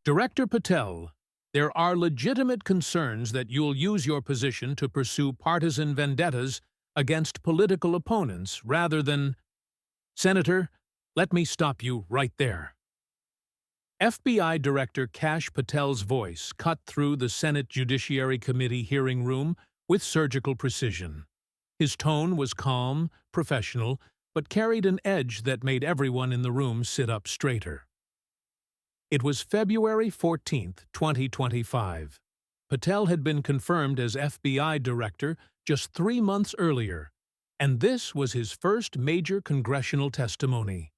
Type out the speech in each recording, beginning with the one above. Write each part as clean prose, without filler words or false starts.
Director Patel, there are legitimate concerns that you'll use your position to pursue partisan vendettas against political opponents rather than— Senator, let me stop you right there. FBI Director Kash Patel's voice cut through the Senate Judiciary Committee hearing room with surgical precision. His tone was calm, professional, but carried an edge that made everyone in the room sit up straighter. It was February 14, 2025. Patel had been confirmed as FBI Director just 3 months earlier, and this was his first major congressional testimony.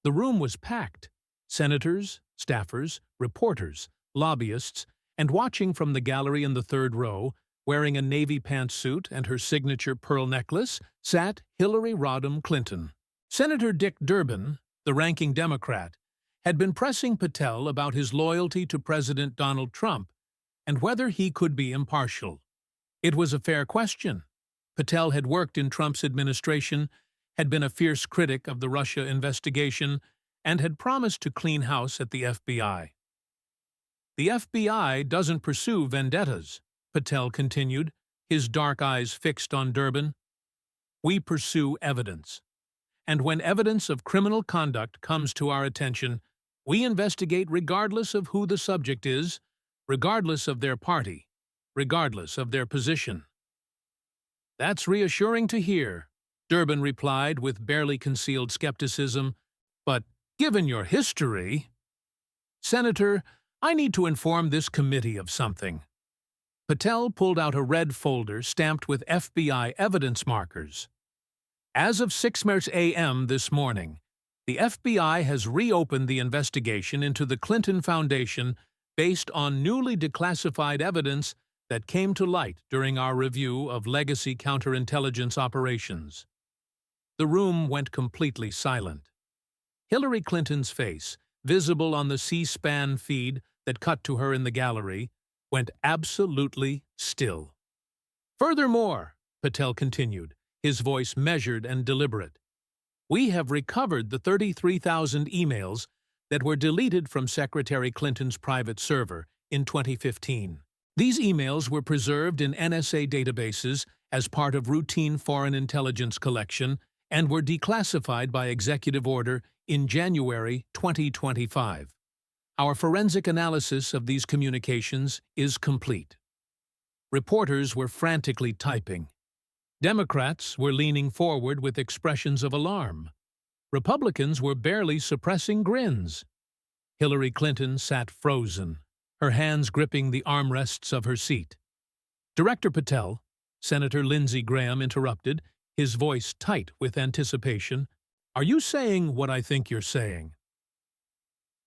The room was packed. Senators, staffers, reporters, lobbyists, and watching from the gallery in the third row, wearing a navy pantsuit and her signature pearl necklace, sat Hillary Rodham Clinton. Senator Dick Durbin, the ranking Democrat, had been pressing Patel about his loyalty to President Donald Trump and whether he could be impartial. It was a fair question. Patel had worked in Trump's administration, had been a fierce critic of the Russia investigation, and had promised to clean house at the FBI. The FBI doesn't pursue vendettas, Patel continued, his dark eyes fixed on Durbin. We pursue evidence. And when evidence of criminal conduct comes to our attention, we investigate regardless of who the subject is, regardless of their party, regardless of their position. That's reassuring to hear, Durbin replied with barely concealed skepticism, but given your history— Senator, I need to inform this committee of something. Patel pulled out a red folder stamped with FBI evidence markers. As of 6 a.m. this morning, the FBI has reopened the investigation into the Clinton Foundation based on newly declassified evidence that came to light during our review of legacy counterintelligence operations. The room went completely silent. Hillary Clinton's face, visible on the C-SPAN feed that cut to her in the gallery, went absolutely still. Furthermore, Patel continued, his voice measured and deliberate, we have recovered the 33,000 emails that were deleted from Secretary Clinton's private server in 2015. These emails were preserved in NSA databases as part of routine foreign intelligence collection and were declassified by executive order in January 2025. Our forensic analysis of these communications is complete. Reporters were frantically typing. Democrats were leaning forward with expressions of alarm. Republicans were barely suppressing grins. Hillary Clinton sat frozen, her hands gripping the armrests of her seat. Director Patel, Senator Lindsey Graham interrupted, his voice tight with anticipation. Are you saying what I think you're saying?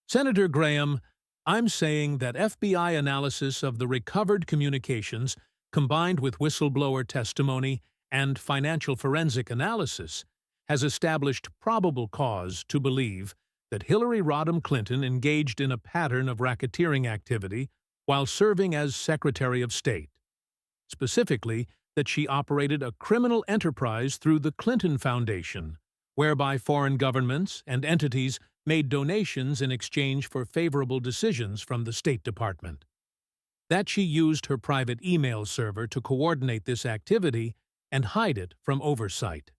Senator Graham, I'm saying that FBI analysis of the recovered communications, combined with whistleblower testimony and financial forensic analysis, has established probable cause to believe that Hillary Rodham Clinton engaged in a pattern of racketeering activity while serving as Secretary of State. Specifically, that she operated a criminal enterprise through the Clinton Foundation, whereby foreign governments and entities made donations in exchange for favorable decisions from the State Department. That she used her private email server to coordinate this activity and hide it from oversight.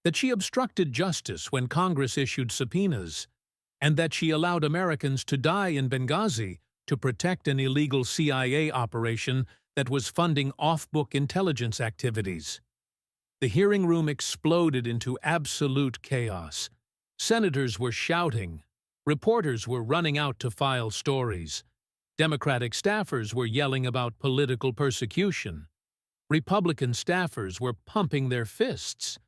That she obstructed justice when Congress issued subpoenas, and that she allowed Americans to die in Benghazi to protect an illegal CIA operation that was funding off-book intelligence activities. The hearing room exploded into absolute chaos. Senators were shouting. Reporters were running out to file stories. Democratic staffers were yelling about political persecution. Republican staffers were pumping their fists.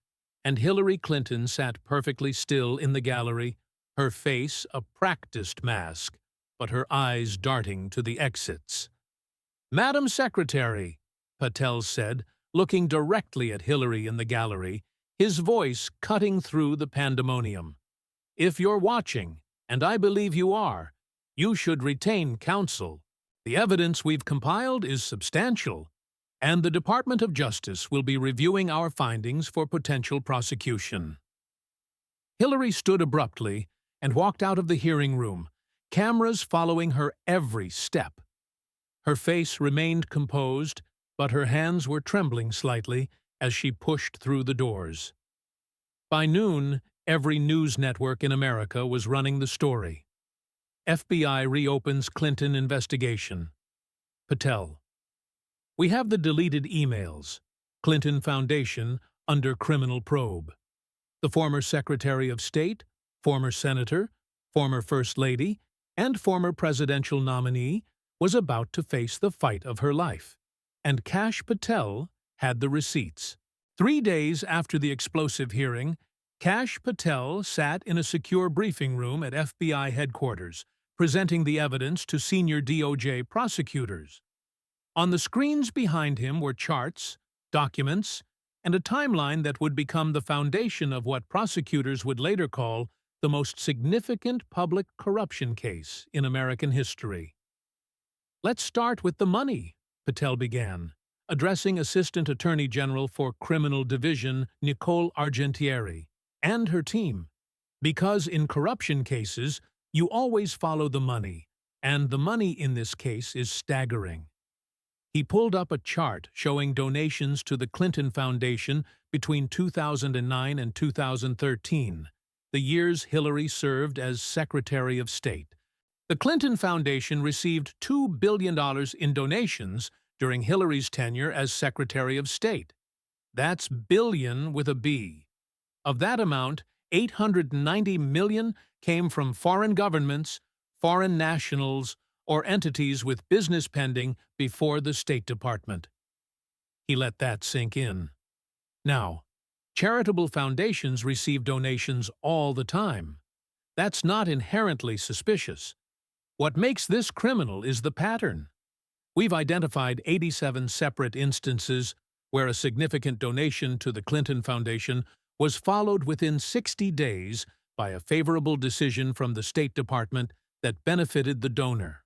And Hillary Clinton sat perfectly still in the gallery, her face a practiced mask, but her eyes darting to the exits. Madam Secretary, Patel said, looking directly at Hillary in the gallery, his voice cutting through the pandemonium. If you're watching, and I believe you are, you should retain counsel. The evidence we've compiled is substantial, and the Department of Justice will be reviewing our findings for potential prosecution. Hillary stood abruptly and walked out of the hearing room, cameras following her every step. Her face remained composed, but her hands were trembling slightly as she pushed through the doors. By noon, every news network in America was running the story. FBI reopens Clinton investigation. Patel. We have the deleted emails. Clinton Foundation under criminal probe. The former Secretary of State, former Senator, former First Lady, and former presidential nominee was about to face the fight of her life. And Kash Patel had the receipts. 3 days after the explosive hearing, Kash Patel sat in a secure briefing room at FBI headquarters, presenting the evidence to senior DOJ prosecutors. On the screens behind him were charts, documents, and a timeline that would become the foundation of what prosecutors would later call the most significant public corruption case in American history. Let's start with the money, Patel began, addressing Assistant Attorney General for Criminal Division Nicole Argentieri and her team, because in corruption cases, you always follow the money, and the money in this case is staggering. He pulled up a chart showing donations to the Clinton Foundation between 2009 and 2013, the years Hillary served as Secretary of State. The Clinton Foundation received $2 billion in donations during Hillary's tenure as Secretary of State. That's billion with a B. Of that amount, $890 million came from foreign governments, foreign nationals, or entities with business pending before the State Department. He let that sink in. Now, charitable foundations receive donations all the time. That's not inherently suspicious. What makes this criminal is the pattern. We've identified 87 separate instances where a significant donation to the Clinton Foundation was followed within 60 days by a favorable decision from the State Department that benefited the donor.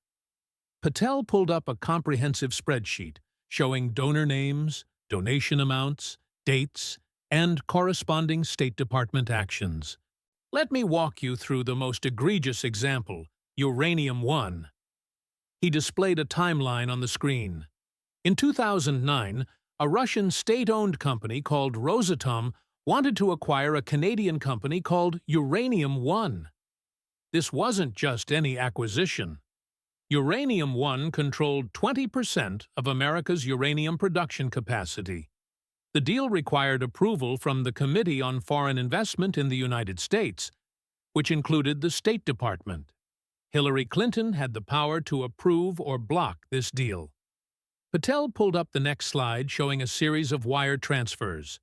Patel pulled up a comprehensive spreadsheet showing donor names, donation amounts, dates, and corresponding State Department actions. Let me walk you through the most egregious example, Uranium One. He displayed a timeline on the screen. In 2009, a Russian state-owned company called Rosatom wanted to acquire a Canadian company called Uranium One. This wasn't just any acquisition. Uranium One controlled 20% of America's uranium production capacity. The deal required approval from the Committee on Foreign Investment in the United States, which included the State Department. Hillary Clinton had the power to approve or block this deal. Patel pulled up the next slide showing a series of wire transfers.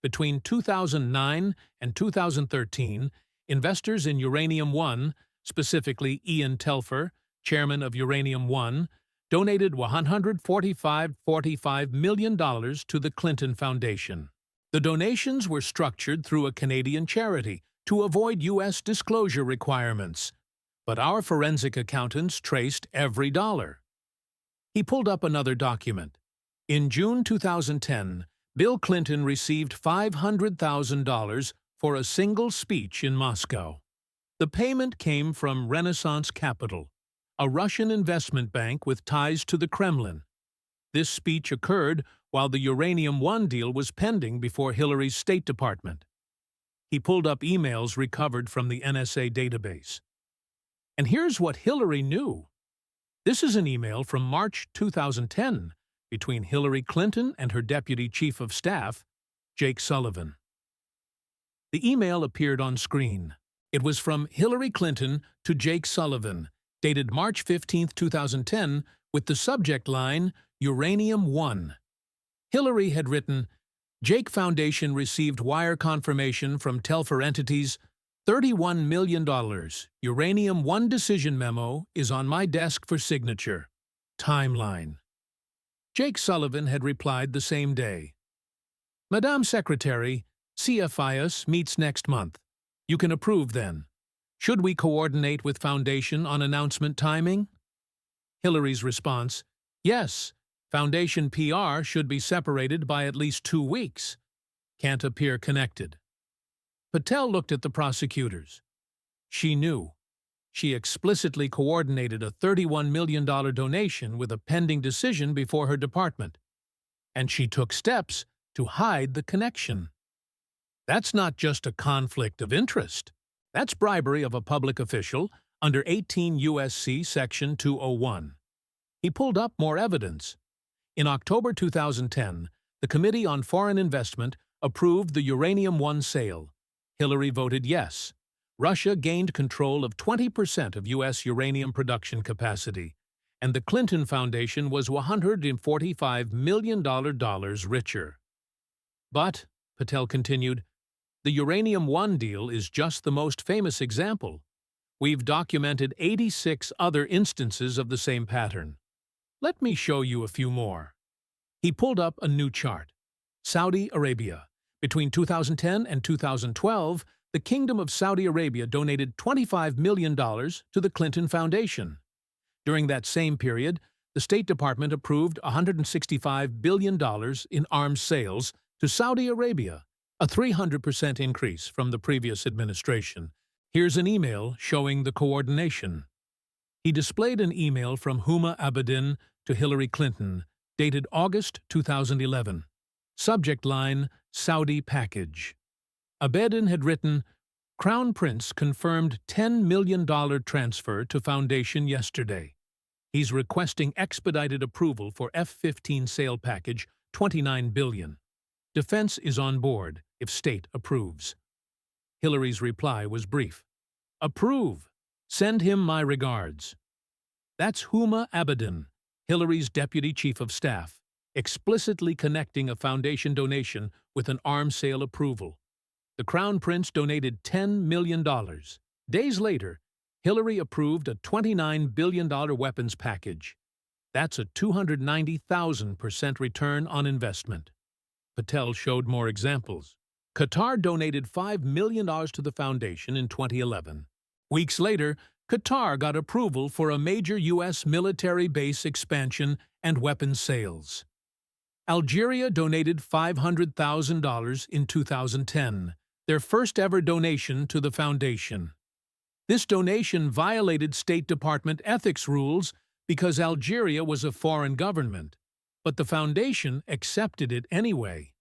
Between 2009 and 2013, investors in Uranium One, specifically Ian Telfer, chairman of Uranium One, donated $145 million to the Clinton Foundation. The donations were structured through a Canadian charity to avoid U.S. disclosure requirements, but our forensic accountants traced every dollar. He pulled up another document. In June 2010, Bill Clinton received $500,000 for a single speech in Moscow. The payment came from Renaissance Capital, a Russian investment bank with ties to the Kremlin. This speech occurred while the Uranium One deal was pending before Hillary's State Department. He pulled up emails recovered from the NSA database. And here's what Hillary knew. This is an email from March 2010 between Hillary Clinton and her Deputy Chief of Staff, Jake Sullivan. The email appeared on screen. It was from Hillary Clinton to Jake Sullivan, dated March 15, 2010, with the subject line, Uranium One. Hillary had written, Jake Foundation received wire confirmation from Telfer entities, $31 million. Uranium One decision memo is on my desk for signature. Timeline. Jake Sullivan had replied the same day. Madame Secretary, CFIUS meets next month. You can approve then. Should we coordinate with Foundation on announcement timing? Hillary's response, yes, Foundation PR should be separated by at least 2 weeks. Can't appear connected. Patel looked at the prosecutors. She knew. She explicitly coordinated a $31 million donation with a pending decision before her department, and she took steps to hide the connection. That's not just a conflict of interest. That's bribery of a public official under 18 U.S.C. Section 201. He pulled up more evidence. In October 2010, the Committee on Foreign Investment approved the Uranium One sale. Hillary voted yes. Russia gained control of 20% of U.S. uranium production capacity, and the Clinton Foundation was $145 million richer. But, Patel continued, the Uranium One deal is just the most famous example. We've documented 86 other instances of the same pattern. Let me show you a few more. He pulled up a new chart. Saudi Arabia. Between 2010 and 2012, the Kingdom of Saudi Arabia donated $25 million to the Clinton Foundation. During that same period, the State Department approved $165 billion in arms sales to Saudi Arabia, a 300% increase from the previous administration. Here's an email showing the coordination. He displayed an email from Huma Abedin to Hillary Clinton, dated August 2011. Subject line, Saudi package. Abedin had written, Crown Prince confirmed $10 million transfer to Foundation yesterday. He's requesting expedited approval for F-15 sale package, $29 billion. Defense is on board if state approves. Hillary's reply was brief. Approve. Send him my regards. That's Huma Abedin, Hillary's deputy chief of staff, explicitly connecting a foundation donation with an arms sale approval. The Crown Prince donated $10 million. Days later, Hillary approved a $29 billion weapons package. That's a 290,000% return on investment. Patel showed more examples. Qatar donated $5 million to the foundation in 2011. Weeks later, Qatar got approval for a major U.S. military base expansion and weapons sales. Algeria donated $500,000 in 2010, their first-ever donation to the foundation. This donation violated State Department ethics rules because Algeria was a foreign government, but the foundation accepted it anyway.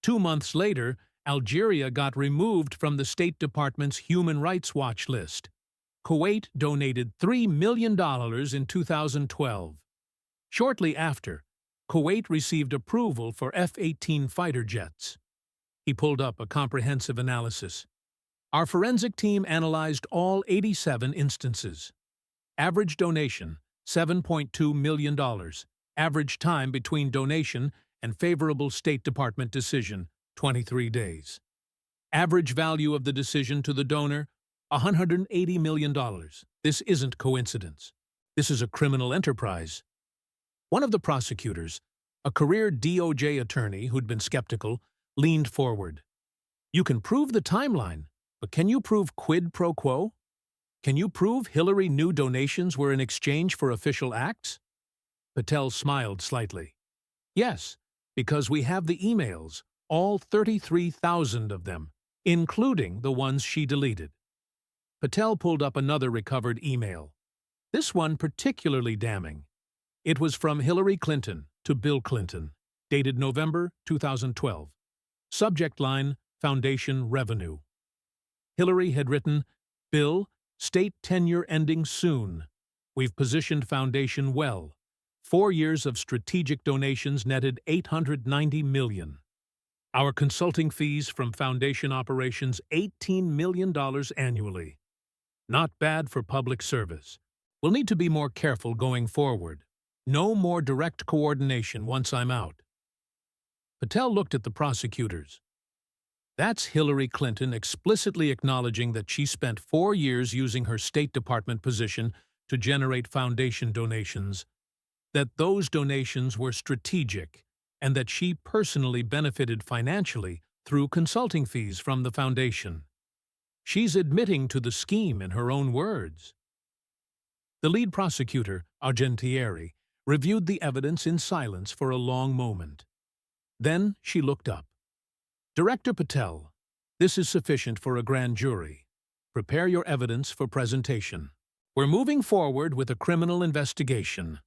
2 months later, Algeria got removed from the State Department's Human Rights Watch list. Kuwait donated $3 million in 2012. Shortly after, Kuwait received approval for F-18 fighter jets. He pulled up a comprehensive analysis. Our forensic team analyzed all 87 instances. Average donation, $7.2 million. Average time between donation and favorable State Department decision, 23 days. Average value of the decision to the donor, $180 million. This isn't coincidence. This is a criminal enterprise. One of the prosecutors, a career DOJ attorney who'd been skeptical, leaned forward. You can prove the timeline, but can you prove quid pro quo? Can you prove Hillary knew donations were in exchange for official acts? Patel smiled slightly. Yes, because we have the emails, all 33,000 of them, including the ones she deleted. Patel pulled up another recovered email. This one particularly damning. It was from Hillary Clinton to Bill Clinton, dated November 2012. Subject line, Foundation Revenue. Hillary had written, Bill, state tenure ending soon. We've positioned Foundation well. 4 years of strategic donations netted $890 million. Our consulting fees from Foundation operations $18 million annually. Not bad for public service. We'll need to be more careful going forward. No more direct coordination once I'm out. Patel looked at the prosecutors. That's Hillary Clinton explicitly acknowledging that she spent 4 years using her State Department position to generate foundation donations, that those donations were strategic, and that she personally benefited financially through consulting fees from the foundation. She's admitting to the scheme in her own words. The lead prosecutor, Argentieri, reviewed the evidence in silence for a long moment. Then she looked up. Director Patel, this is sufficient for a grand jury. Prepare your evidence for presentation. We're moving forward with a criminal investigation.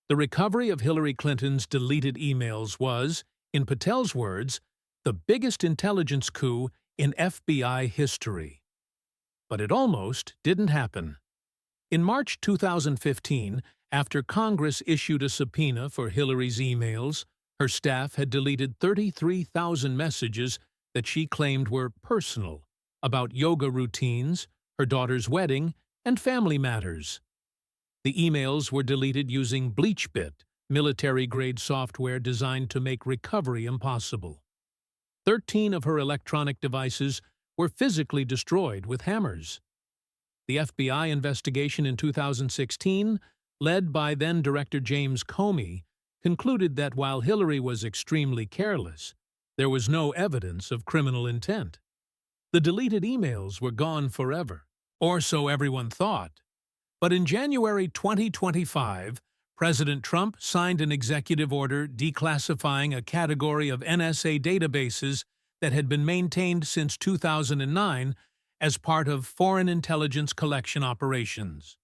The recovery of Hillary Clinton's deleted emails was, in Patel's words, the biggest intelligence coup in FBI history. But it almost didn't happen. In March 2015, after Congress issued a subpoena for Hillary's emails, her staff had deleted 33,000 messages that she claimed were personal, about yoga routines, her daughter's wedding, and family matters. The emails were deleted using BleachBit, military-grade software designed to make recovery impossible. 13 of her electronic devices were physically destroyed with hammers. The FBI investigation in 2016, led by then-Director James Comey, concluded that while Hillary was extremely careless, there was no evidence of criminal intent. The deleted emails were gone forever, or so everyone thought. But in January 2025, President Trump signed an executive order declassifying a category of NSA databases that had been maintained since 2009 as part of foreign intelligence collection operations.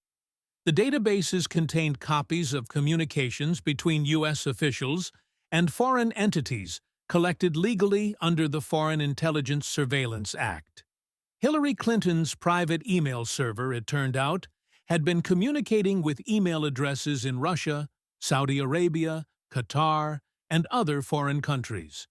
The databases contained copies of communications between U.S. officials and foreign entities collected legally under the Foreign Intelligence Surveillance Act. Hillary Clinton's private email server, it turned out, had been communicating with email addresses in Russia, Saudi Arabia, Qatar, and other foreign countries.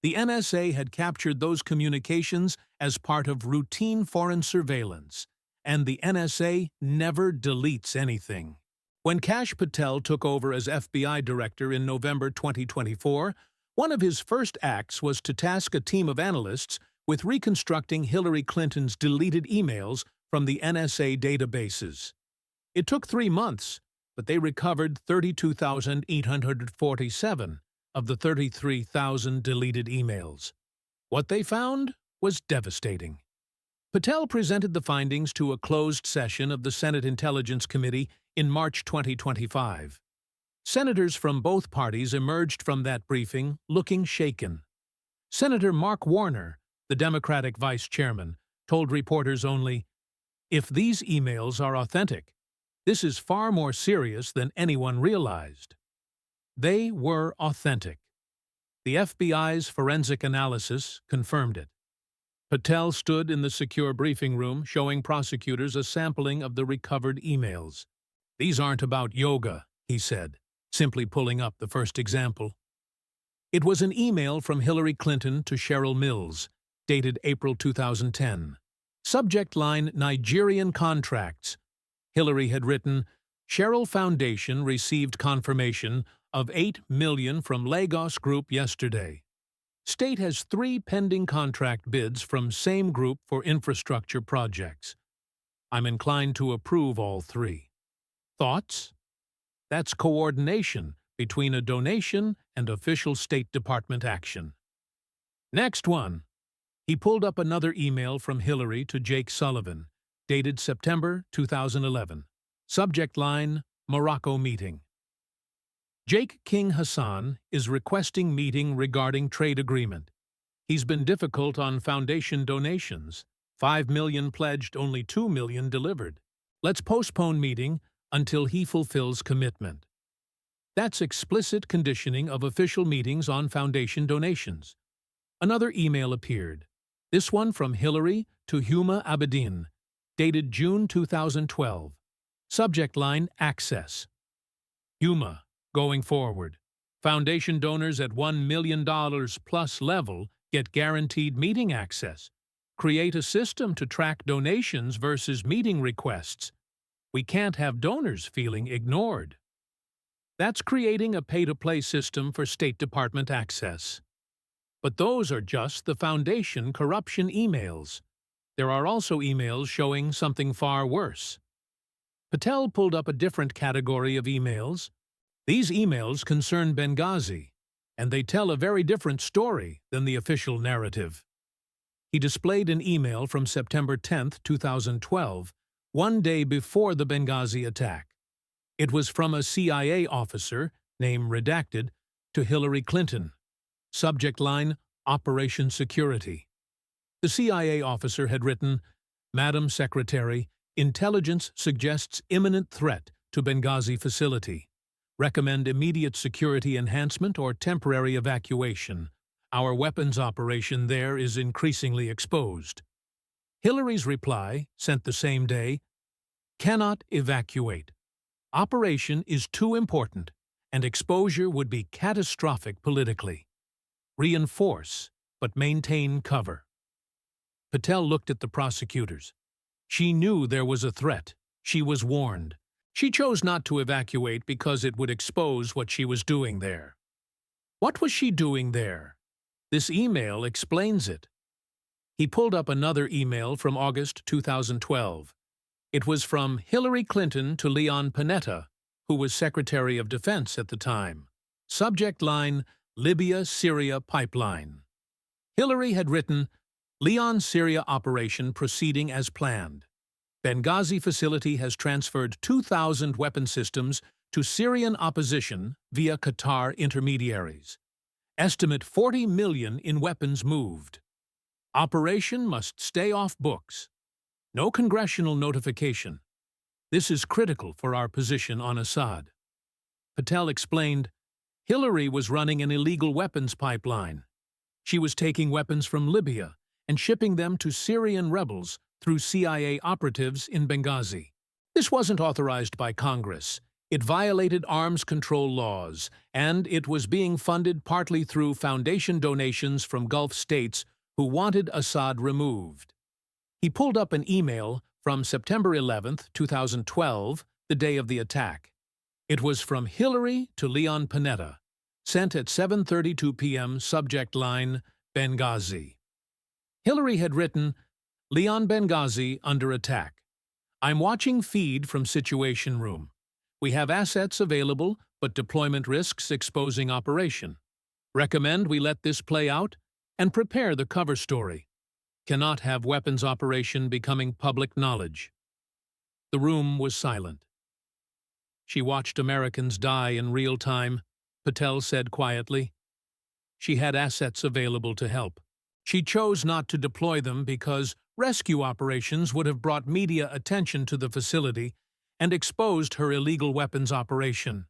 The NSA had captured those communications as part of routine foreign surveillance, and the NSA never deletes anything. When Kash Patel took over as FBI director in November 2024, one of his first acts was to task a team of analysts with reconstructing Hillary Clinton's deleted emails from the NSA databases. It took 3 months, but they recovered 32,847 of the 33,000 deleted emails. What they found was devastating. Patel presented the findings to a closed session of the Senate Intelligence Committee in March 2025. Senators from both parties emerged from that briefing looking shaken. Senator Mark Warner, the Democratic vice chairman, told reporters only, "If these emails are authentic, this is far more serious than anyone realized." They were authentic. The FBI's forensic analysis confirmed it. Patel stood in the secure briefing room showing prosecutors a sampling of the recovered emails. "These aren't about yoga," he said, simply pulling up the first example. It was an email from Hillary Clinton to Cheryl Mills, dated April 2010. Subject line, Nigerian contracts. Hillary had written, "Cheryl Foundation received confirmation of $8 million from Lagos Group yesterday. State has 3 pending contract bids from same group for infrastructure projects. I'm inclined to approve all 3. Thoughts? That's coordination between a donation and official State Department action." Next one. He pulled up another email from Hillary to Jake Sullivan, dated September 2011. Subject line, Morocco meeting. Jake King Hassan is requesting meeting regarding trade agreement. He's been difficult on foundation donations. 5 million pledged, only 2 million delivered. Let's postpone meeting until he fulfills commitment. That's explicit conditioning of official meetings on foundation donations. Another email appeared. This one from Hillary to Huma Abedin, dated June 2012. Subject line, Access. Huma, going forward. Foundation donors at $1 million plus level get guaranteed meeting access. Create a system to track donations versus meeting requests. We can't have donors feeling ignored. That's creating a pay-to-play system for State Department access. But those are just the foundation corruption emails. There are also emails showing something far worse. Patel pulled up a different category of emails. These emails concern Benghazi, and they tell a very different story than the official narrative. He displayed an email from September 10, 2012, one day before the Benghazi attack. It was from a CIA officer, name redacted, to Hillary Clinton. Subject line, Operation Security. The CIA officer had written, "Madam Secretary, Intelligence suggests imminent threat to Benghazi facility. Recommend immediate security enhancement or temporary evacuation. Our weapons operation there is increasingly exposed. Hillary's reply, sent the same day, cannot evacuate. Operation is too important, and exposure would be catastrophic politically. Reinforce, but maintain cover. Patel looked at the prosecutors. She knew there was a threat. She was warned. She chose not to evacuate because it would expose what she was doing there. What was she doing there? This email explains it. He pulled up another email from August 2012. It was from Hillary Clinton to Leon Panetta, who was Secretary of Defense at the time. Subject line, Libya-Syria pipeline. Hillary had written, Leon-Syria operation proceeding as planned. Benghazi facility has transferred 2,000 weapon systems to Syrian opposition via Qatar intermediaries. Estimate 40 million in weapons moved. Operation must stay off books. No congressional notification. This is critical for our position on Assad. Patel explained, Hillary was running an illegal weapons pipeline. She was taking weapons from Libya and shipping them to Syrian rebels through CIA operatives in Benghazi. This wasn't authorized by Congress. It violated arms control laws, and it was being funded partly through foundation donations from Gulf states who wanted Assad removed. He pulled up an email from September 11, 2012, the day of the attack. It was from Hillary to Leon Panetta, sent at 7:32 p.m., subject line, Benghazi. Hillary had written, Leon Benghazi under attack. I'm watching feed from Situation Room. We have assets available, but deployment risks exposing operation. Recommend we let this play out and prepare the cover story. Cannot have weapons operation becoming public knowledge. The room was silent. She watched Americans die in real time, Patel said quietly. She had assets available to help. She chose not to deploy them because rescue operations would have brought media attention to the facility and exposed her illegal weapons operation.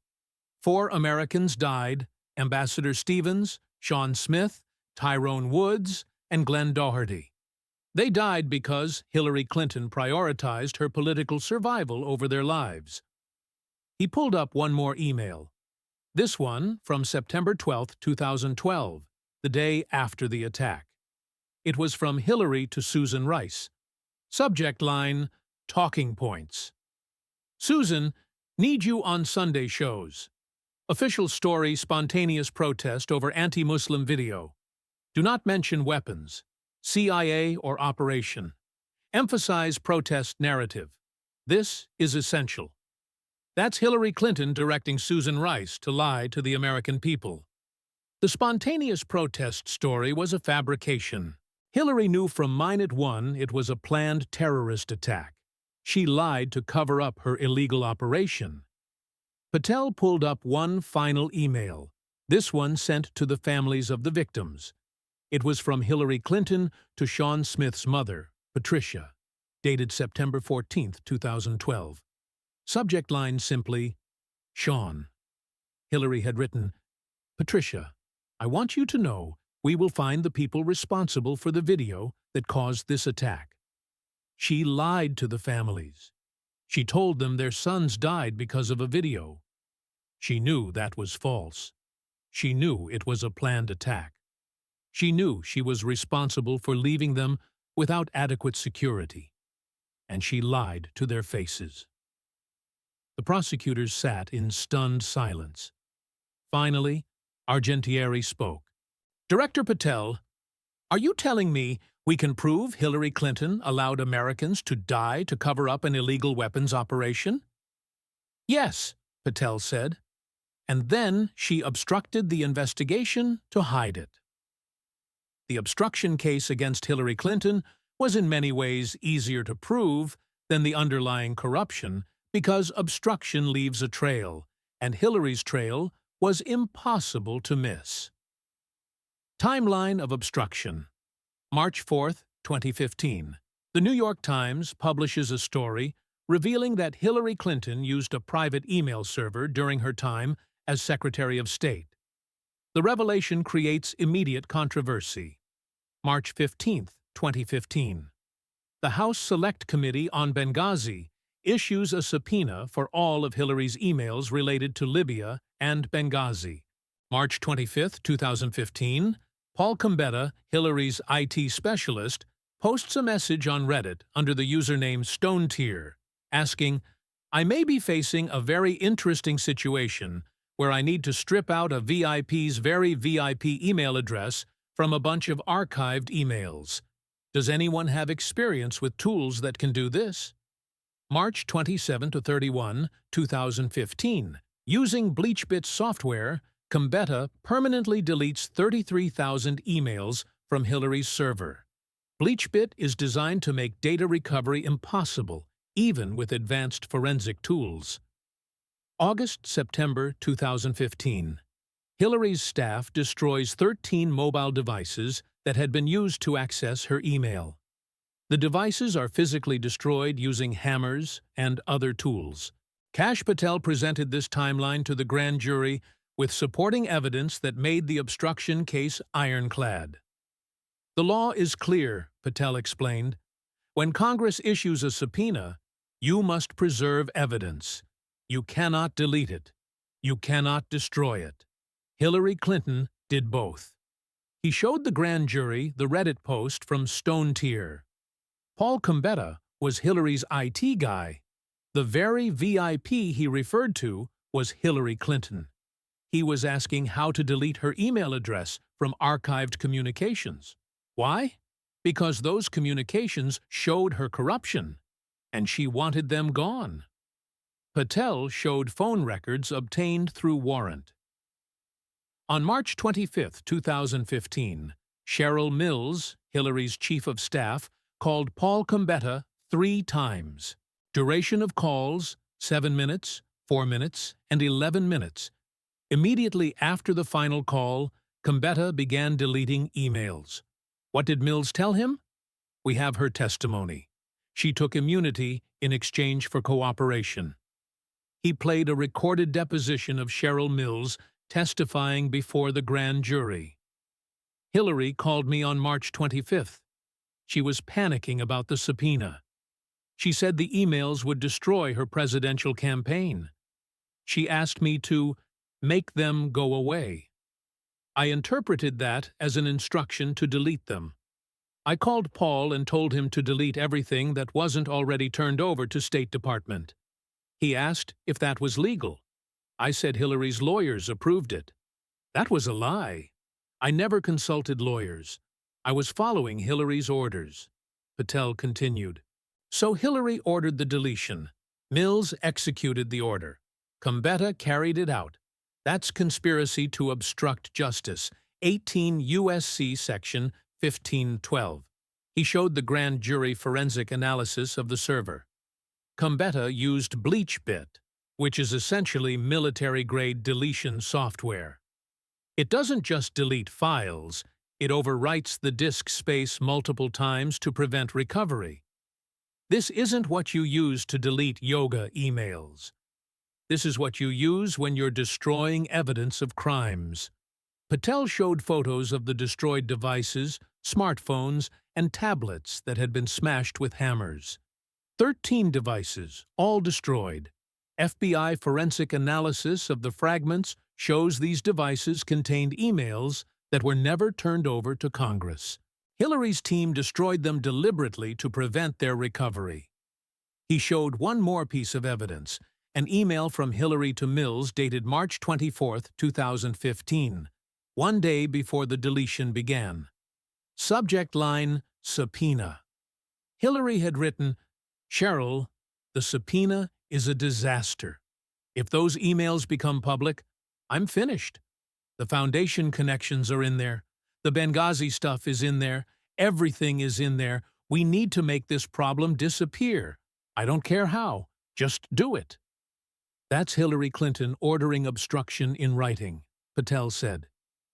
4 Americans died, Ambassador Stevens, Sean Smith, Tyrone Woods, and Glenn Doherty. They died because Hillary Clinton prioritized her political survival over their lives. He pulled up one more email. This one from September 12, 2012, the day after the attack. It was from Hillary to Susan Rice. Subject line, Talking Points. Susan, need you on Sunday shows. Official story, spontaneous protest over anti-Muslim video. Do not mention weapons, CIA or operation. Emphasize protest narrative. This is essential. That's Hillary Clinton directing Susan Rice to lie to the American people. The spontaneous protest story was a fabrication. Hillary knew from minute one it was a planned terrorist attack. She lied to cover up her illegal operation. Patel pulled up one final email, this one sent to the families of the victims. It was from Hillary Clinton to Sean Smith's mother, Patricia, dated September 14, 2012. Subject line simply, Sean. Hillary had written, Patricia, I want you to know we will find the people responsible for the video that caused this attack. She lied to the families. She told them their sons died because of a video. She knew that was false. She knew it was a planned attack. She knew she was responsible for leaving them without adequate security. And she lied to their faces. The prosecutors sat in stunned silence. Finally, Argentieri spoke. Director Patel, are you telling me we can prove Hillary Clinton allowed Americans to die to cover up an illegal weapons operation? Yes, Patel said. And then she obstructed the investigation to hide it. The obstruction case against Hillary Clinton was in many ways easier to prove than the underlying corruption because obstruction leaves a trail, and Hillary's trail was impossible to miss. Timeline of obstruction. March 4, 2015. The New York Times publishes a story revealing that Hillary Clinton used a private email server during her time as Secretary of State. The revelation creates immediate controversy. March 15, 2015. The House Select Committee on Benghazi issues a subpoena for all of Hillary's emails related to Libya and Benghazi. March 25, 2015, Paul Combetta, Hillary's IT specialist, posts a message on Reddit under the username StoneTier, asking, "I may be facing a very interesting situation where I need to strip out a VIP's very VIP email address from a bunch of archived emails. Does anyone have experience with tools that can do this?" March 27 to 31, 2015. Using BleachBit software, Combetta permanently deletes 33,000 emails from Hillary's server. BleachBit is designed to make data recovery impossible, even with advanced forensic tools. August-September 2015. Hillary's staff destroys 13 mobile devices that had been used to access her email. The devices are physically destroyed using hammers and other tools. Kash Patel presented this timeline to the grand jury with supporting evidence that made the obstruction case ironclad. "The law is clear," Patel explained. "When Congress issues a subpoena, you must preserve evidence. You cannot delete it. You cannot destroy it. Hillary Clinton did both." He showed the grand jury the Reddit post from StoneTier. Paul Combetta was Hillary's IT guy. The very VIP he referred to was Hillary Clinton. He was asking how to delete her email address from archived communications. Why? Because those communications showed her corruption, and she wanted them gone. Patel showed phone records obtained through warrant. On March 25, 2015, Cheryl Mills, Hillary's chief of staff, called Paul Combetta 3 times. Duration of calls, 7 minutes, 4 minutes, and 11 minutes. Immediately after the final call, Combetta began deleting emails. What did Mills tell him? We have her testimony. She took immunity in exchange for cooperation. He played a recorded deposition of Cheryl Mills testifying before the grand jury. "Hillary called me on March 25th. She was panicking about the subpoena. She said the emails would destroy her presidential campaign. She asked me to make them go away. I interpreted that as an instruction to delete them. I called Paul and told him to delete everything that wasn't already turned over to State Department. He asked if that was legal. I said Hillary's lawyers approved it. That was a lie. I never consulted lawyers. I was following Hillary's orders." Patel continued. So Hillary ordered the deletion. Mills executed the order. Combetta carried it out. That's conspiracy to obstruct justice, 18 U.S.C. Section 1512. He showed the grand jury forensic analysis of the server. Combetta used BleachBit, which is essentially military-grade deletion software. It doesn't just delete files, it overwrites the disk space multiple times to prevent recovery. This isn't what you use to delete yoga emails. This is what you use when you're destroying evidence of crimes. Patel showed photos of the destroyed devices, smartphones, and tablets that had been smashed with hammers. 13 devices, all destroyed. FBI forensic analysis of the fragments shows these devices contained emails that were never turned over to Congress. Hillary's team destroyed them deliberately to prevent their recovery. He showed one more piece of evidence, an email from Hillary to Mills dated March 24, 2015, one day before the deletion began. Subject line, subpoena. Hillary had written, "Cheryl, the subpoena is a disaster. If those emails become public, I'm finished. The foundation connections are in there. The Benghazi stuff is in there. Everything is in there. We need to make this problem disappear. I don't care how. Just do it." That's Hillary Clinton ordering obstruction in writing, Patel said.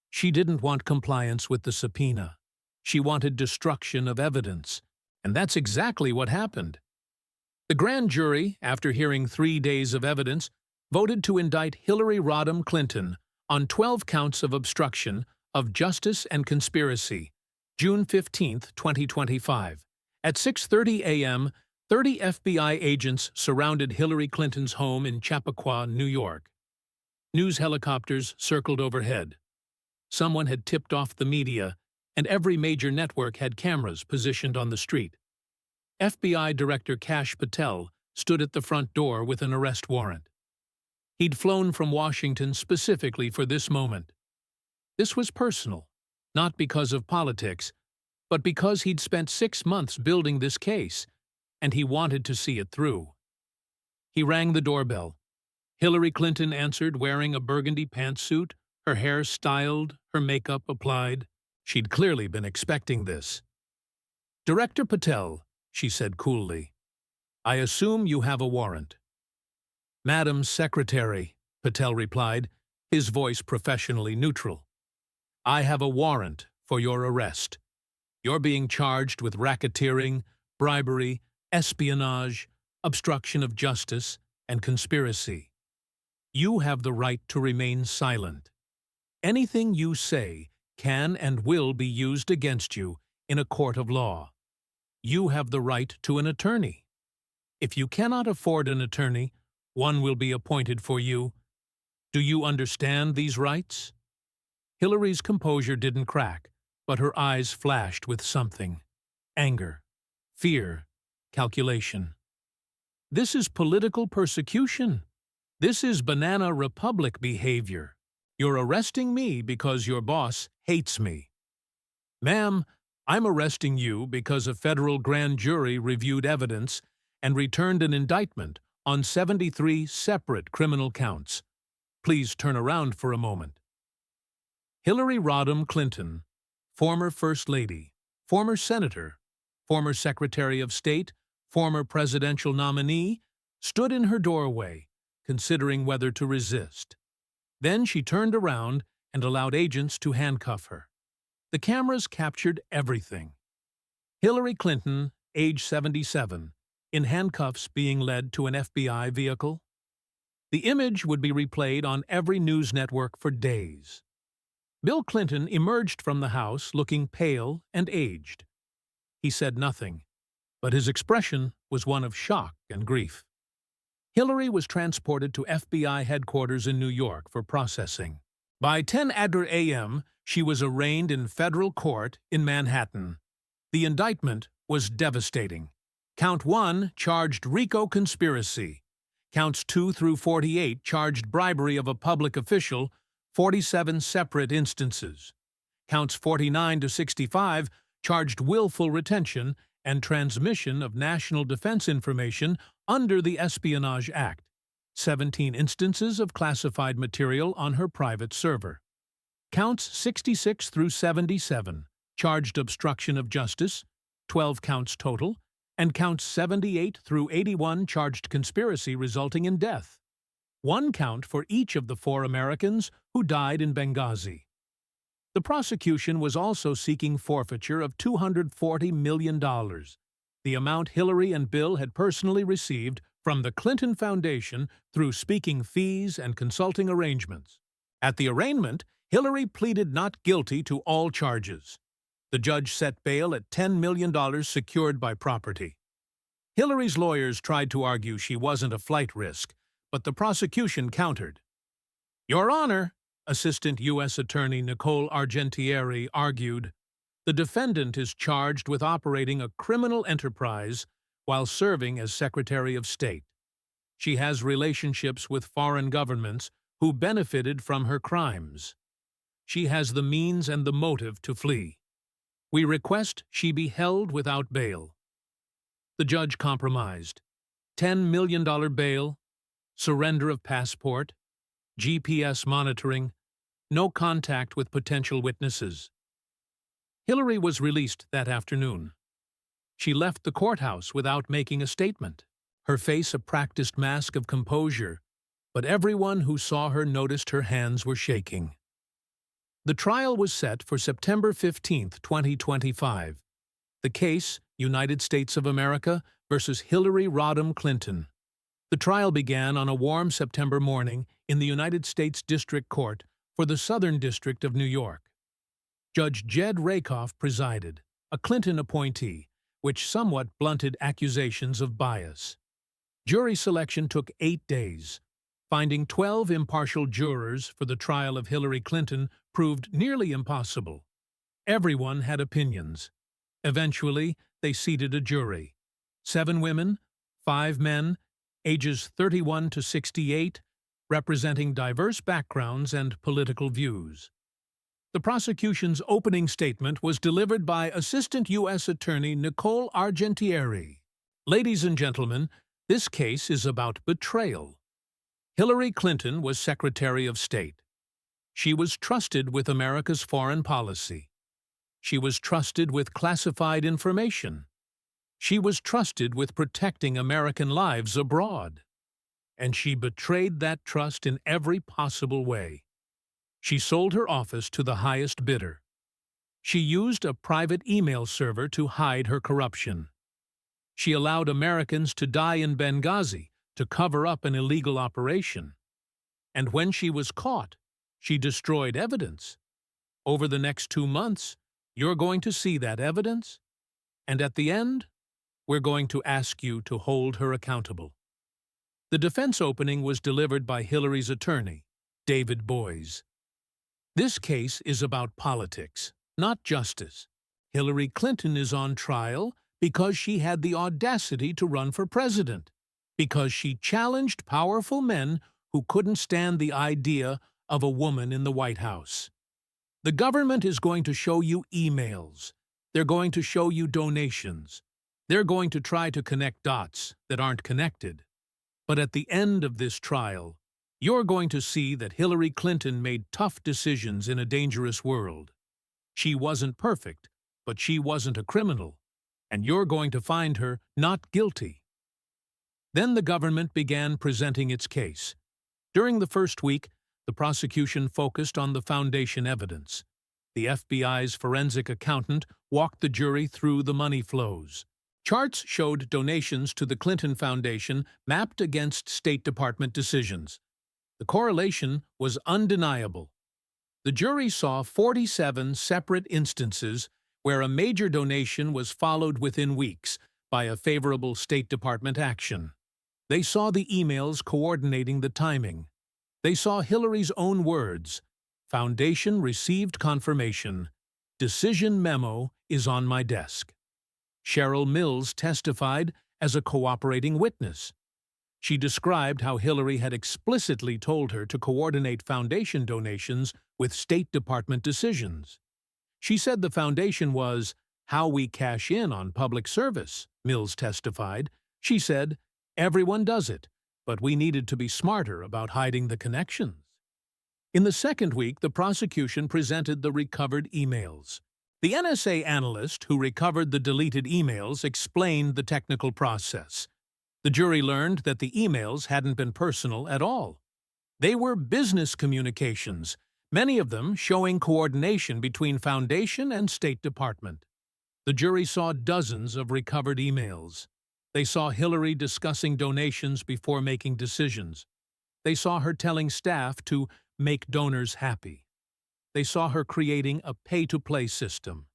She didn't want compliance with the subpoena. She wanted destruction of evidence. And that's exactly what happened. The grand jury, after hearing 3 days of evidence, voted to indict Hillary Rodham Clinton on 12 counts of obstruction of justice and conspiracy, June 15, 2025. At 6:30 a.m., 30 FBI agents surrounded Hillary Clinton's home in Chappaqua, New York. News helicopters circled overhead. Someone had tipped off the media, and every major network had cameras positioned on the street. FBI Director Kash Patel stood at the front door with an arrest warrant. He'd flown from Washington specifically for this moment. This was personal, not because of politics, but because he'd spent 6 months building this case, and he wanted to see it through. He rang the doorbell. Hillary Clinton answered wearing a burgundy pantsuit, her hair styled, her makeup applied. She'd clearly been expecting this. "Director Patel," she said coolly, "I assume you have a warrant." "Madam Secretary," Patel replied, his voice professionally neutral. "I have a warrant for your arrest. You're being charged with racketeering, bribery, espionage, obstruction of justice, and conspiracy. You have the right to remain silent. Anything you say can and will be used against you in a court of law. You have the right to an attorney. If you cannot afford an attorney, one will be appointed for you. Do you understand these rights?" Hillary's composure didn't crack, but her eyes flashed with something: anger, fear, calculation. "This is political persecution. This is banana republic behavior. You're arresting me because your boss hates me." "Ma'am, I'm arresting you because a federal grand jury reviewed evidence and returned an indictment on 73 separate criminal counts. Please turn around for a moment." Hillary Rodham Clinton, former First Lady, former Senator, former Secretary of State, former presidential nominee, stood in her doorway, considering whether to resist. Then she turned around and allowed agents to handcuff her. The cameras captured everything. Hillary Clinton, age 77, in handcuffs being led to an FBI vehicle. The image would be replayed on every news network for days. Bill Clinton emerged from the house looking pale and aged. He said nothing, but his expression was one of shock and grief. Hillary was transported to FBI headquarters in New York for processing. By 10:00 a.m., she was arraigned in federal court in Manhattan. The indictment was devastating. Count 1 charged RICO conspiracy. Counts 2 through 48 charged bribery of a public official, 47 separate instances. Counts 49 to 65 charged willful retention and transmission of national defense information under the Espionage Act, 17 instances of classified material on her private server. Counts 66 through 77 charged obstruction of justice, 12 counts total, and counts 78 through 81 charged conspiracy resulting in death. 1 count for each of the 4 Americans who died in Benghazi. The prosecution was also seeking forfeiture of $240 million, the amount Hillary and Bill had personally received from the Clinton Foundation through speaking fees and consulting arrangements. At the arraignment, Hillary pleaded not guilty to all charges. The judge set bail at $10 million secured by property. Hillary's lawyers tried to argue she wasn't a flight risk, but the prosecution countered. "Your Honor," Assistant U.S. Attorney Nicole Argentieri argued, "the defendant is charged with operating a criminal enterprise while serving as Secretary of State. She has relationships with foreign governments who benefited from her crimes. She has the means and the motive to flee. We request she be held without bail." The judge compromised. $10 million bail, surrender of passport, GPS monitoring, no contact with potential witnesses. Hillary was released that afternoon. She left the courthouse without making a statement, her face a practiced mask of composure, but everyone who saw her noticed her hands were shaking. The trial was set for September 15, 2025. The case, United States of America versus Hillary Rodham Clinton. The trial began on a warm September morning in the United States District Court for the Southern District of New York. Judge Jed Rakoff presided, a Clinton appointee, which somewhat blunted accusations of bias. Jury selection took 8 days. Finding 12 impartial jurors for the trial of Hillary Clinton proved nearly impossible. Everyone had opinions. Eventually, they seated a jury. 7 women, 5 men, ages 31 to 68, representing diverse backgrounds and political views. The prosecution's opening statement was delivered by Assistant U.S. Attorney Nicole Argentieri. Ladies and gentlemen, this case is about betrayal. Hillary Clinton was Secretary of State. She was trusted with America's foreign policy. She was trusted with classified information. She was trusted with protecting American lives abroad. And she betrayed that trust in every possible way. She sold her office to the highest bidder. She used a private email server to hide her corruption. She allowed Americans to die in Benghazi to cover up an illegal operation. And when she was caught, she destroyed evidence. Over the next 2 months, you're going to see that evidence, and at the end, we're going to ask you to hold her accountable. The defense opening was delivered by Hillary's attorney, David Boies. This case is about politics, not justice. Hillary Clinton is on trial because she had the audacity to run for president, because she challenged powerful men who couldn't stand the idea of a woman in the White House. The government is going to show you emails. They're going to show you donations. They're going to try to connect dots that aren't connected. But at the end of this trial, you're going to see that Hillary Clinton made tough decisions in a dangerous world. She wasn't perfect, but she wasn't a criminal, and you're going to find her not guilty. Then the government began presenting its case. During the first week, the prosecution focused on the foundation evidence. The FBI's forensic accountant walked the jury through the money flows. Charts showed donations to the Clinton Foundation mapped against State Department decisions. The correlation was undeniable. The jury saw 47 separate instances where a major donation was followed within weeks by a favorable State Department action. They saw the emails coordinating the timing. They saw Hillary's own words. Foundation received confirmation. Decision memo is on my desk. Cheryl Mills testified as a cooperating witness. She described how Hillary had explicitly told her to coordinate foundation donations with State Department decisions. She said the foundation was how we cash in on public service, Mills testified. She said, everyone does it, but we needed to be smarter about hiding the connections. In the second week, the prosecution presented the recovered emails. The NSA analyst who recovered the deleted emails explained the technical process. The jury learned that the emails hadn't been personal at all. They were business communications, many of them showing coordination between Foundation and State Department. The jury saw dozens of recovered emails. They saw Hillary discussing donations before making decisions. They saw her telling staff to make donors happy. They saw her creating a pay-to-play system.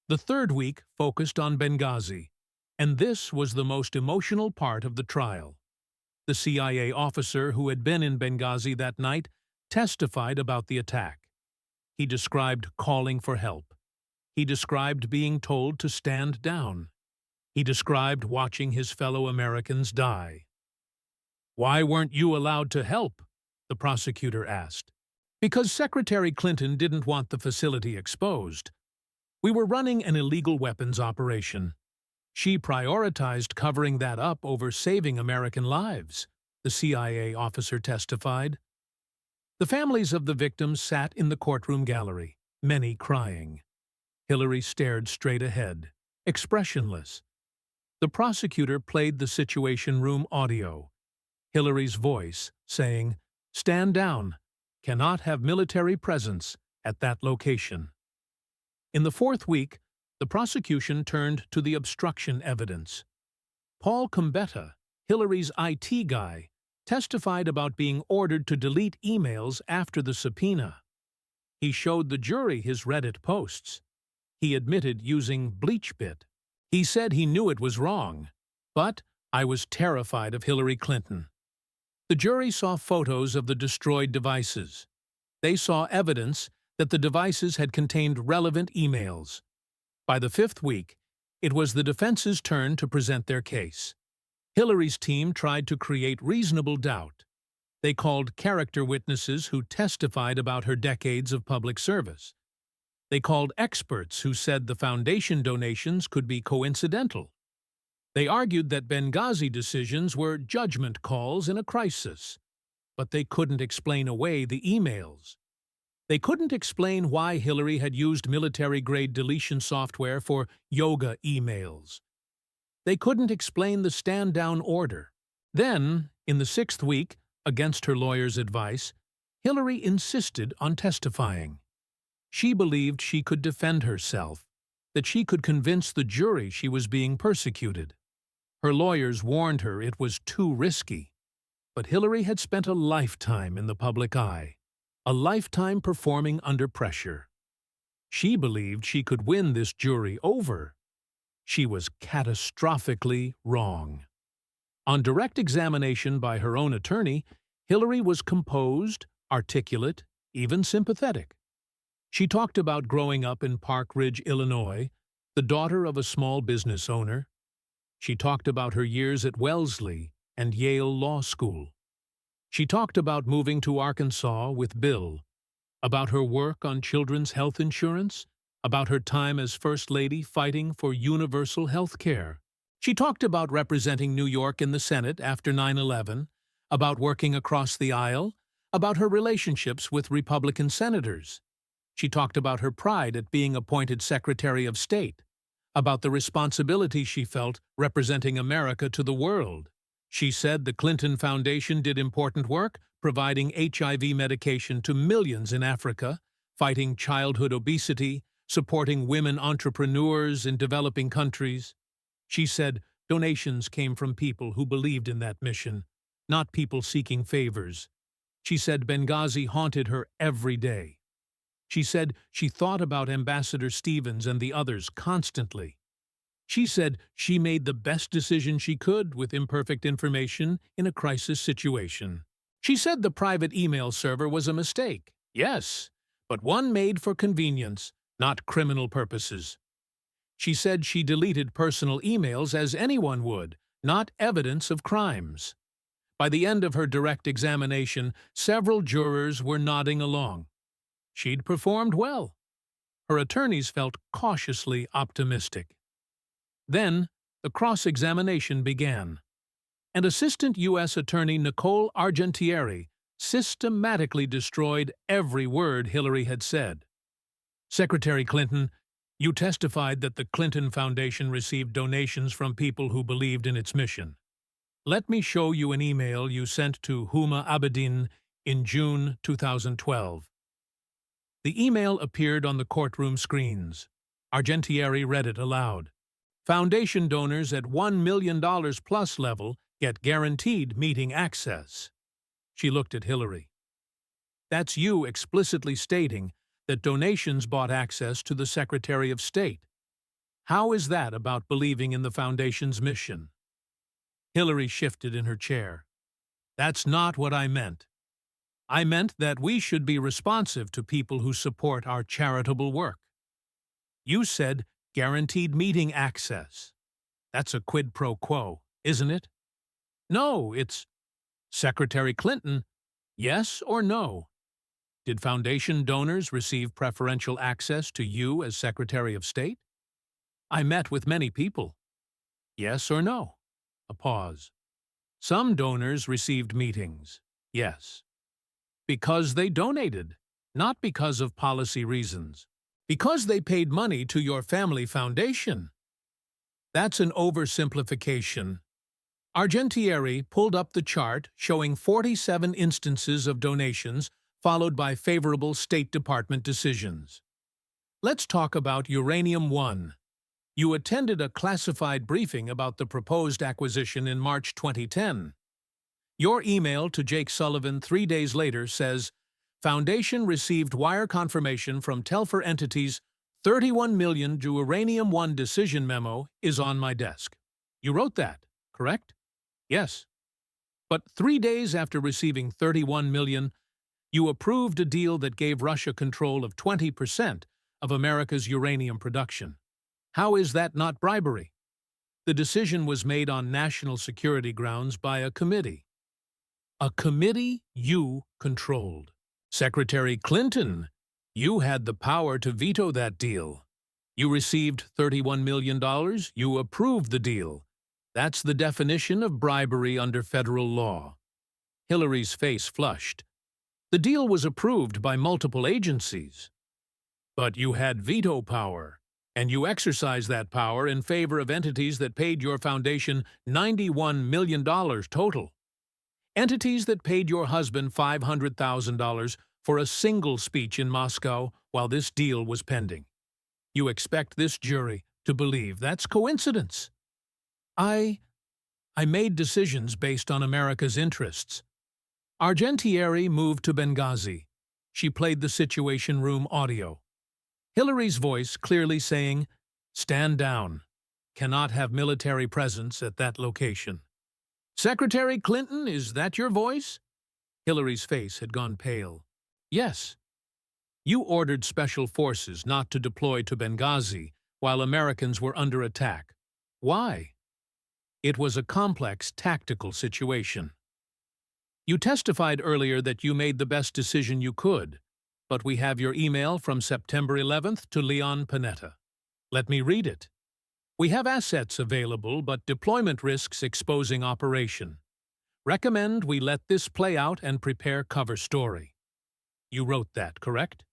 The third week focused on Benghazi, and this was the most emotional part of the trial. The CIA officer who had been in Benghazi that night testified about the attack. He described calling for help. He described being told to stand down. He described watching his fellow Americans die. "Why weren't you allowed to help?" the prosecutor asked. "Because Secretary Clinton didn't want the facility exposed. We were running an illegal weapons operation. She prioritized covering that up over saving American lives," the CIA officer testified. The families of the victims sat in the courtroom gallery, many crying. Hillary stared straight ahead, expressionless. The prosecutor played the Situation Room audio. Hillary's voice saying, "Stand down. Cannot have military presence at that location." In the fourth week, The prosecution turned to the obstruction evidence. Paul Combetta, Hillary's IT guy, testified about being ordered to delete emails after the subpoena. He showed the jury his Reddit posts. He admitted using BleachBit. He said he knew it was wrong, but I was terrified of Hillary Clinton. The jury saw photos of the destroyed devices. They saw evidence that the devices had contained relevant emails. By the fifth week, it was the defense's turn to present their case. Hillary's team tried to create reasonable doubt. They called character witnesses who testified about her decades of public service. They called experts who said the foundation donations could be coincidental. They argued that Benghazi decisions were judgment calls in a crisis, but they couldn't explain away the emails. They couldn't explain why Hillary had used military-grade deletion software for yoga emails. They couldn't explain the stand-down order. Then, in the sixth week, against her lawyer's advice, Hillary insisted on testifying. She believed she could defend herself, that she could convince the jury she was being persecuted. Her lawyers warned her it was too risky. But Hillary had spent a lifetime in the public eye, a lifetime performing under pressure. She believed she could win this jury over. She was catastrophically wrong. On direct examination by her own attorney, Hillary was composed, articulate, even sympathetic. She talked about growing up in Park Ridge, Illinois, the daughter of a small business owner. She talked about her years at Wellesley and Yale Law School. She talked about moving to Arkansas with Bill, about her work on children's health insurance, about her time as First Lady fighting for universal health care. She talked about representing New York in the Senate after 9/11, about working across the aisle, about her relationships with Republican senators. She talked about her pride at being appointed Secretary of State, about the responsibility she felt representing America to the world. She said the Clinton Foundation did important work, providing HIV medication to millions in Africa, fighting childhood obesity, supporting women entrepreneurs in developing countries. She said donations came from people who believed in that mission, not people seeking favors. She said Benghazi haunted her every day. She said she thought about Ambassador Stevens and the others constantly. She said she made the best decision she could with imperfect information in a crisis situation. She said the private email server was a mistake, yes, but one made for convenience, not criminal purposes. She said she deleted personal emails as anyone would, not evidence of crimes. By the end of her direct examination, several jurors were nodding along. She'd performed well. Her attorneys felt cautiously optimistic. Then, the cross-examination began, and Assistant U.S. Attorney Nicole Argentieri systematically destroyed every word Hillary had said. Secretary Clinton, you testified that the Clinton Foundation received donations from people who believed in its mission. Let me show you an email you sent to Huma Abedin in June 2012. The email appeared on the courtroom screens. Argentieri read it aloud. Foundation donors at $1 million plus level get guaranteed meeting access. She looked at Hillary. That's you explicitly stating that donations bought access to the Secretary of State. How is that about believing in the Foundation's mission? Hillary shifted in her chair. That's not what I meant. I meant that we should be responsive to people who support our charitable work. You said guaranteed meeting access. That's a quid pro quo, isn't it? No, it's Secretary Clinton. Yes or no? Did Foundation donors receive preferential access to you as Secretary of State? I met with many people. Yes or no? A pause. Some donors received meetings. Yes. Because they donated, not because of policy reasons. Because they paid money to your family foundation. That's an oversimplification. Argentieri pulled up the chart showing 47 instances of donations followed by favorable State Department decisions. Let's talk about Uranium One, You attended a classified briefing about the proposed acquisition in March 2010. Your email to Jake Sullivan 3 days later says, Foundation received wire confirmation from Telfer entities 31 million to Uranium-1 decision memo is on my desk. You wrote that, correct? Yes. But 3 days after receiving 31 million, you approved a deal that gave Russia control of 20% of America's uranium production. How is that not bribery? The decision was made on national security grounds by a committee. A committee you controlled. Secretary Clinton, you had the power to veto that deal. You received $31 million, you approved the deal. That's the definition of bribery under federal law. Hillary's face flushed. The deal was approved by multiple agencies. But you had veto power, and you exercised that power in favor of entities that paid your foundation $91 million total. Entities that paid your husband $500,000 for a single speech in Moscow while this deal was pending. You expect this jury to believe that's coincidence. I made decisions based on America's interests. Argentieri moved to Benghazi. She played the Situation Room audio. Hillary's voice clearly saying, "Stand down. Cannot have military presence at that location." Secretary Clinton, is that your voice? Hillary's face had gone pale. Yes. You ordered special forces not to deploy to Benghazi while Americans were under attack. Why? It was a complex tactical situation. You testified earlier that you made the best decision you could, but we have your email from September 11th to Leon Panetta. Let me read it. We have assets available, but deployment risks exposing operation. Recommend we let this play out and prepare cover story. You wrote that, correct?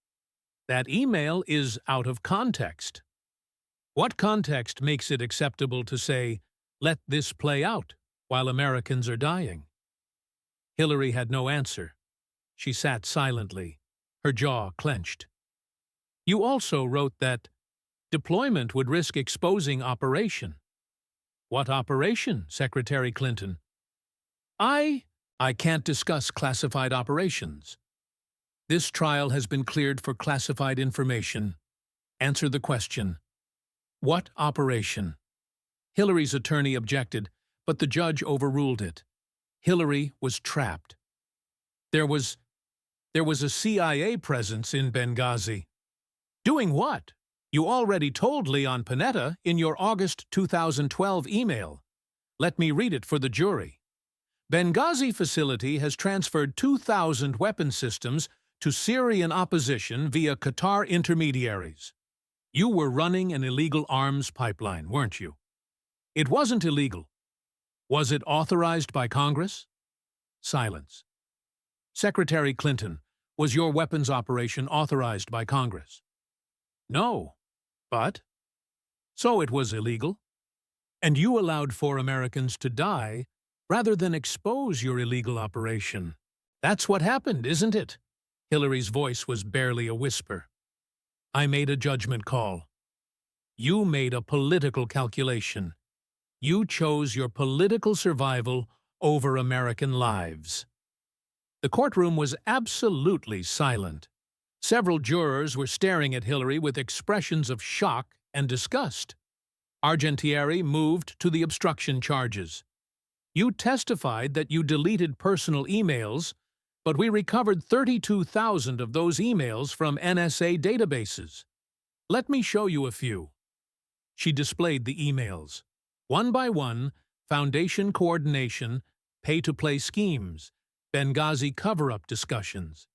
That email is out of context. What context makes it acceptable to say, let this play out while Americans are dying? Hillary had no answer. She sat silently, her jaw clenched. You also wrote that deployment would risk exposing operation. What operation, Secretary Clinton? I can't discuss classified operations. This trial has been cleared for classified information. Answer the question. What operation? Hillary's attorney objected, but the judge overruled it. Hillary was trapped. There was a CIA presence in Benghazi. Doing what? You already told Leon Panetta in your August 2012 email. Let me read it for the jury. Benghazi facility has transferred 2,000 weapon systems to Syrian opposition via Qatar intermediaries. You were running an illegal arms pipeline, weren't you? It wasn't illegal. Was it authorized by Congress? Silence. Secretary Clinton, was your weapons operation authorized by Congress? No. But? So it was illegal. And you allowed 4 Americans to die rather than expose your illegal operation. That's what happened, isn't it? Hillary's voice was barely a whisper. I made a judgment call. You made a political calculation. You chose your political survival over American lives. The courtroom was absolutely silent. Several jurors were staring at Hillary with expressions of shock and disgust. Argentieri moved to the obstruction charges. You testified that you deleted personal emails, but we recovered 32,000 of those emails from NSA databases. Let me show you a few. She displayed the emails. One by one, foundation coordination, pay-to-play schemes, Benghazi cover-up discussions.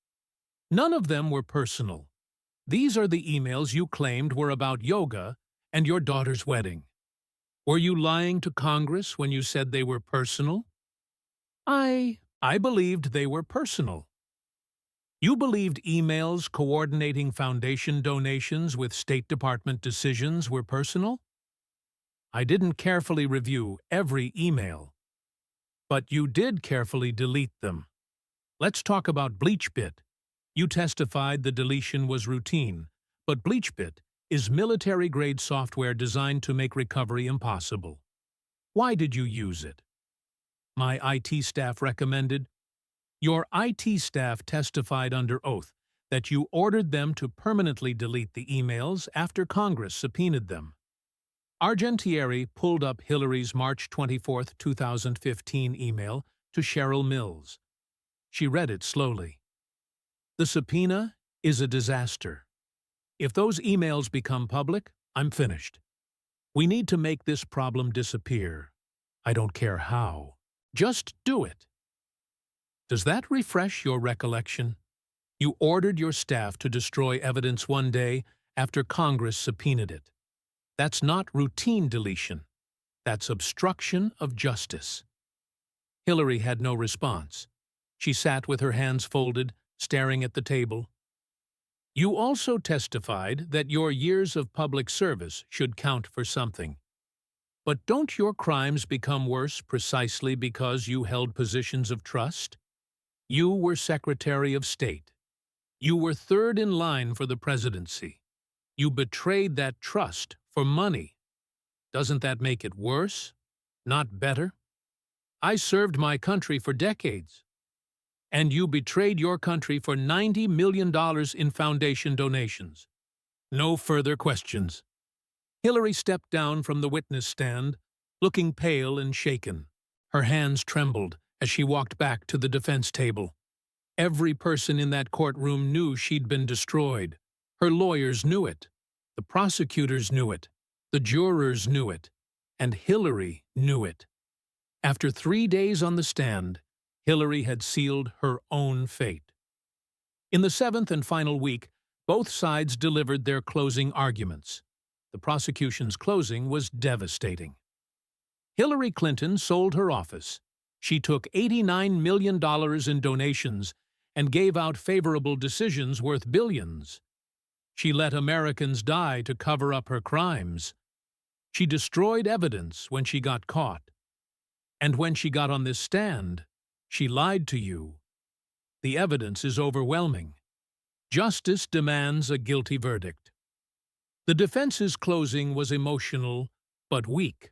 None of them were personal. These are the emails you claimed were about yoga and your daughter's wedding. Were you lying to Congress when you said they were personal? I believed they were personal. You believed emails coordinating foundation donations with State Department decisions were personal? I didn't carefully review every email. But you did carefully delete them. Let's talk about BleachBit. You testified the deletion was routine, but BleachBit is military-grade software designed to make recovery impossible. Why did you use it? My IT staff recommended. Your IT staff testified under oath that you ordered them to permanently delete the emails after Congress subpoenaed them. Argentieri pulled up Hillary's March 24, 2015 email to Cheryl Mills. She read it slowly. The subpoena is a disaster. If those emails become public, I'm finished. We need to make this problem disappear. I don't care how. Just do it. Does that refresh your recollection? You ordered your staff to destroy evidence one day after Congress subpoenaed it. That's not routine deletion. That's obstruction of justice. Hillary had no response. She sat with her hands folded, staring at the table. You also testified that your years of public service should count for something. But don't your crimes become worse precisely because you held positions of trust? You were Secretary of State. You were third in line for the presidency. You betrayed that trust for money. Doesn't that make it worse? Not better? I served my country for decades. And you betrayed your country for $90 million in foundation donations. No further questions. Hillary stepped down from the witness stand, looking pale and shaken. Her hands trembled as she walked back to the defense table. Every person in that courtroom knew she'd been destroyed. Her lawyers knew it. The prosecutors knew it. The jurors knew it. And Hillary knew it. After 3 days on the stand, Hillary had sealed her own fate. In the seventh and final week, both sides delivered their closing arguments. The prosecution's closing was devastating. Hillary Clinton sold her office. She took $89 million in donations and gave out favorable decisions worth billions. She let Americans die to cover up her crimes. She destroyed evidence when she got caught. And when she got on this stand, she lied to you. The evidence is overwhelming. Justice demands a guilty verdict. The defense's closing was emotional, but weak.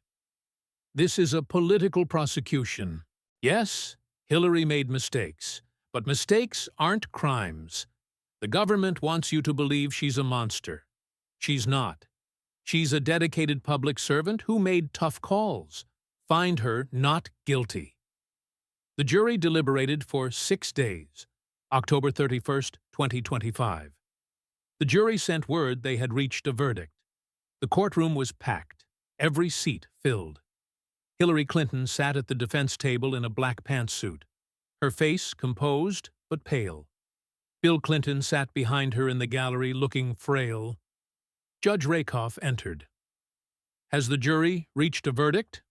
This is a political prosecution. Yes, Hillary made mistakes, but mistakes aren't crimes. The government wants you to believe she's a monster. She's not. She's a dedicated public servant who made tough calls. Find her not guilty. The jury deliberated for 6 days, October 31st, 2025. The jury sent word they had reached a verdict. The courtroom was packed, every seat filled. Hillary Clinton sat at the defense table in a black pantsuit, her face composed but pale. Bill Clinton sat behind her in the gallery looking frail. Judge Rakoff entered. Has the jury reached a verdict?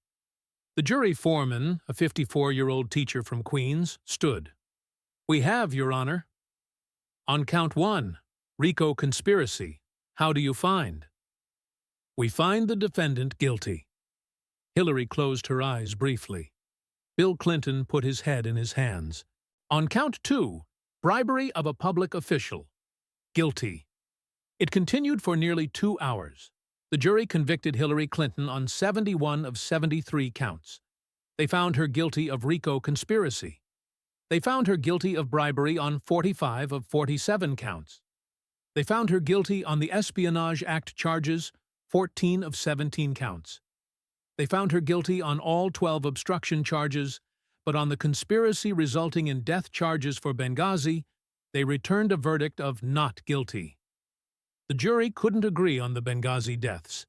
The jury foreman, a 54-year-old teacher from Queens, stood. We have, Your Honor. On count 1, RICO conspiracy, how do you find? We find the defendant guilty. Hillary closed her eyes briefly. Bill Clinton put his head in his hands. On count 2, bribery of a public official, guilty. It continued for nearly 2 hours. The jury convicted Hillary Clinton on 71 of 73 counts. They found her guilty of RICO conspiracy. They found her guilty of bribery on 45 of 47 counts. They found her guilty on the Espionage Act charges, 14 of 17 counts. They found her guilty on all 12 obstruction charges, but on the conspiracy resulting in death charges for Benghazi, they returned a verdict of not guilty. The jury couldn't agree on the Benghazi deaths.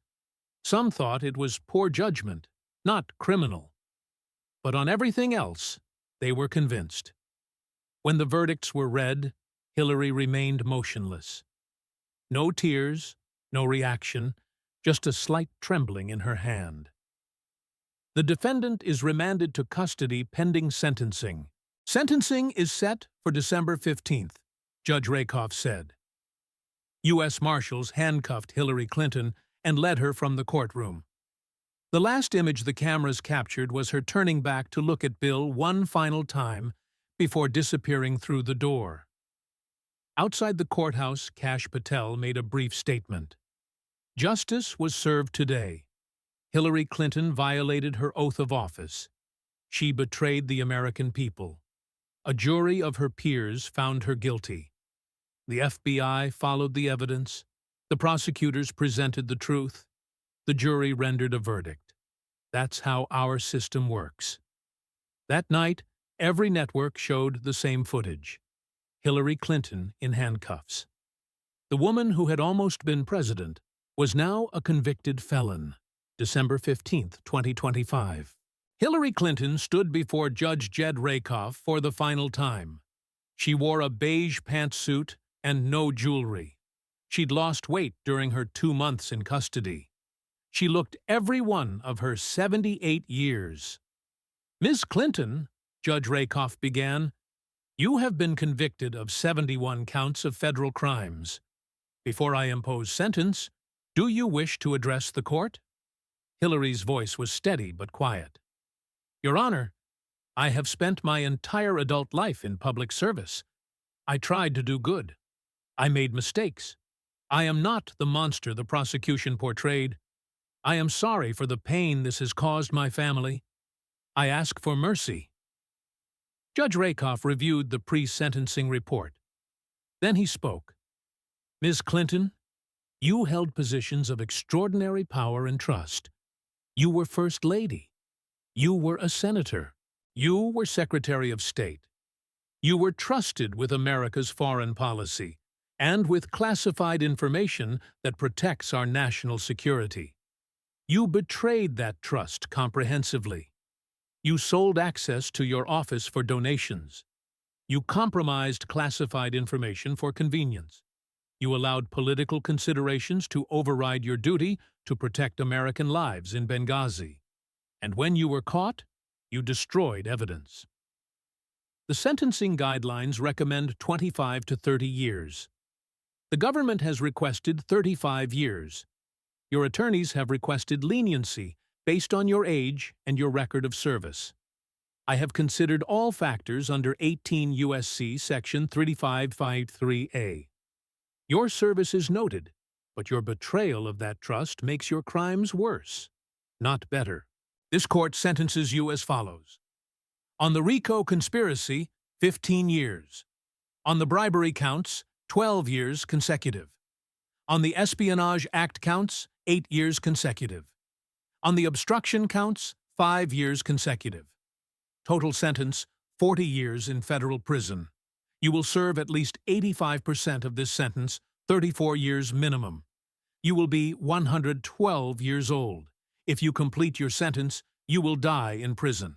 Some thought it was poor judgment, not criminal. But on everything else, they were convinced. When the verdicts were read, Hillary remained motionless. No tears, no reaction, just a slight trembling in her hand. The defendant is remanded to custody pending sentencing. Sentencing is set for December 15th, Judge Rakoff said. U.S. Marshals handcuffed Hillary Clinton and led her from the courtroom. The last image the cameras captured was her turning back to look at Bill one final time before disappearing through the door. Outside the courthouse, Kash Patel made a brief statement. Justice was served today. Hillary Clinton violated her oath of office. She betrayed the American people. A jury of her peers found her guilty. The FBI followed the evidence. The prosecutors presented the truth. The jury rendered a verdict. That's how our system works. That night, every network showed the same footage. Hillary Clinton in handcuffs. The woman who had almost been president was now a convicted felon. December 15, 2025. Hillary Clinton stood before Judge Jed Rakoff for the final time. She wore a beige pantsuit and no jewelry. She'd lost weight during her 2 months in custody. She looked every one of her 78 years. Ms. Clinton, Judge Rakoff began, you have been convicted of 71 counts of federal crimes. Before I impose sentence, do you wish to address the court? Hillary's voice was steady but quiet. Your Honor, I have spent my entire adult life in public service. I tried to do good. I made mistakes. I am not the monster the prosecution portrayed. I am sorry for the pain this has caused my family. I ask for mercy. Judge Rakoff reviewed the pre-sentencing report. Then he spoke. Ms. Clinton, you held positions of extraordinary power and trust. You were First Lady. You were a senator. You were Secretary of State. You were trusted with America's foreign policy and with classified information that protects our national security. You betrayed that trust comprehensively. You sold access to your office for donations. You compromised classified information for convenience. You allowed political considerations to override your duty to protect American lives in Benghazi. And when you were caught, you destroyed evidence. The sentencing guidelines recommend 25 to 30 years. The government has requested 35 years. Your attorneys have requested leniency based on your age and your record of service. I have considered all factors under 18 U.S.C. Section 3553A. Your service is noted, but your betrayal of that trust makes your crimes worse, not better. This court sentences you as follows. On the RICO conspiracy, 15 years. On the bribery counts, 12 years consecutive. On the Espionage Act counts, 8 years consecutive. On the obstruction counts, 5 years consecutive. Total sentence, 40 years in federal prison. You will serve at least 85% of this sentence, 34 years minimum. You will be 112 years old. If you complete your sentence, you will die in prison.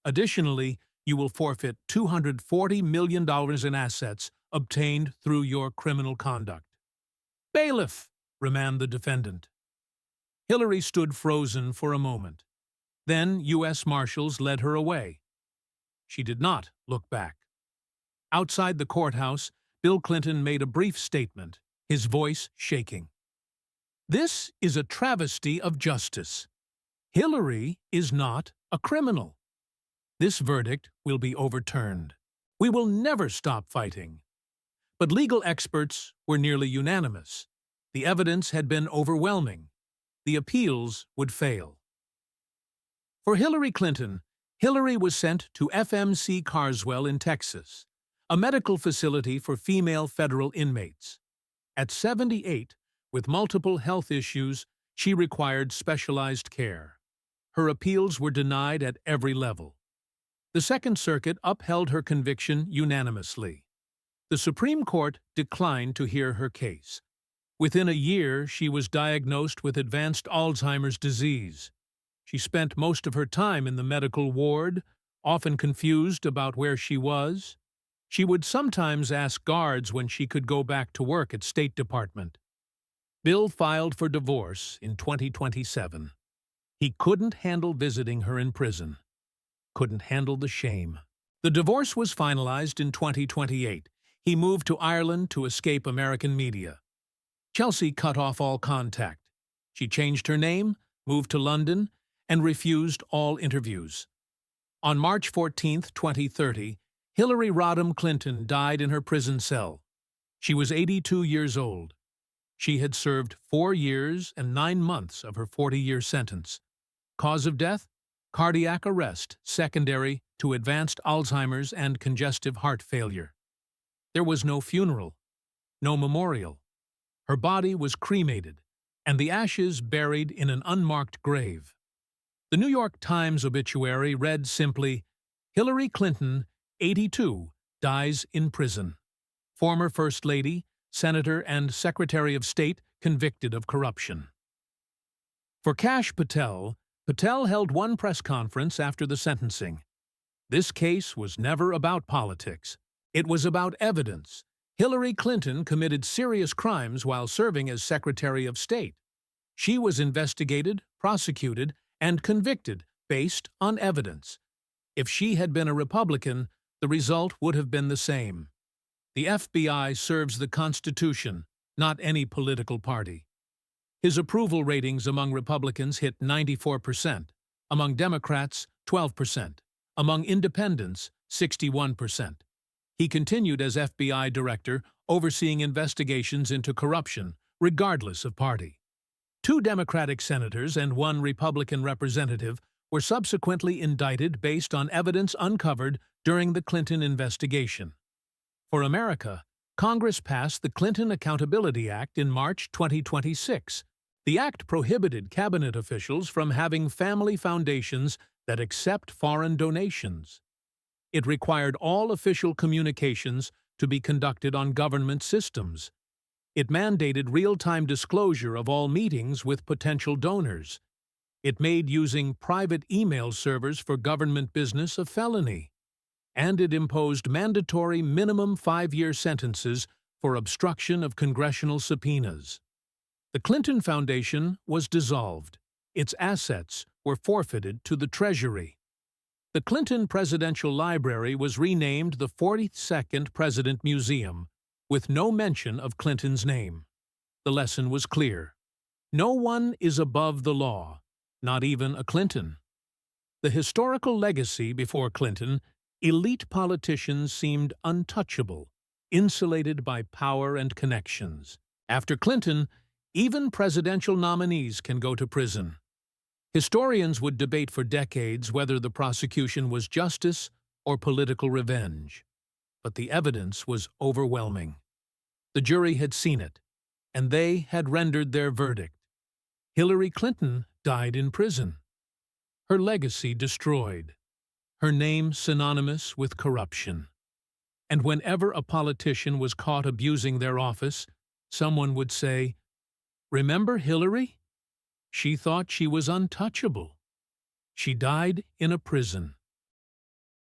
Additionally, you will forfeit $240 million in assets obtained through your criminal conduct. Bailiff, remanded the defendant. Hillary stood frozen for a moment. Then U.S. Marshals led her away. She did not look back. Outside the courthouse, Bill Clinton made a brief statement, his voice shaking. This is a travesty of justice. Hillary is not a criminal. This verdict will be overturned. We will never stop fighting. But legal experts were nearly unanimous. The evidence had been overwhelming. The appeals would fail. For Hillary Clinton, Hillary was sent to FMC Carswell in Texas, a medical facility for female federal inmates. At 78, with multiple health issues, she required specialized care. Her appeals were denied at every level. The Second Circuit upheld her conviction unanimously. The Supreme Court declined to hear her case. Within a year, she was diagnosed with advanced Alzheimer's disease. She spent most of her time in the medical ward, often confused about where she was. She would sometimes ask guards when she could go back to work at State Department. Bill filed for divorce in 2027. He couldn't handle visiting her in prison. Couldn't handle the shame. The divorce was finalized in 2028. He moved to Ireland to escape American media. Chelsea cut off all contact. She changed her name, moved to London, and refused all interviews. On March 14, 2030, Hillary Rodham Clinton died in her prison cell. She was 82 years old. She had served 4 years and 9 months of her 40-year sentence. Cause of death? Cardiac arrest, secondary to advanced Alzheimer's and congestive heart failure. There was no funeral, no memorial. Her body was cremated, and the ashes buried in an unmarked grave. The New York Times obituary read simply, "Hillary Clinton, 82, dies in prison. Former First Lady, Senator, and Secretary of State convicted of corruption." For Kash Patel, Patel held one press conference after the sentencing. This case was never about politics. It was about evidence. Hillary Clinton committed serious crimes while serving as Secretary of State. She was investigated, prosecuted, and convicted based on evidence. If she had been a Republican, the result would have been the same. The FBI serves the Constitution, not any political party. His approval ratings among Republicans hit 94%, among Democrats 12%, among independents 61%. He continued as FBI director, overseeing investigations into corruption, regardless of party. 2 Democratic senators and 1 Republican representative were subsequently indicted based on evidence uncovered during the Clinton investigation. For America, Congress passed the Clinton Accountability Act in March 2026. The act prohibited cabinet officials from having family foundations that accept foreign donations. It required all official communications to be conducted on government systems. It mandated real-time disclosure of all meetings with potential donors. It made using private email servers for government business a felony. And it imposed mandatory minimum 5-year sentences for obstruction of congressional subpoenas. The Clinton Foundation was dissolved. Its assets were forfeited to the Treasury. The Clinton Presidential Library was renamed the 42nd President Museum, with no mention of Clinton's name. The lesson was clear. No one is above the law, not even a Clinton. The historical legacy before Clinton, elite politicians seemed untouchable, insulated by power and connections. After Clinton, even presidential nominees can go to prison. Historians would debate for decades whether the prosecution was justice or political revenge. But the evidence was overwhelming. The jury had seen it, and they had rendered their verdict. Hillary Clinton died in prison. Her legacy destroyed. Her name synonymous with corruption. And whenever a politician was caught abusing their office, someone would say, "Remember Hillary? She thought she was untouchable. She died in a prison."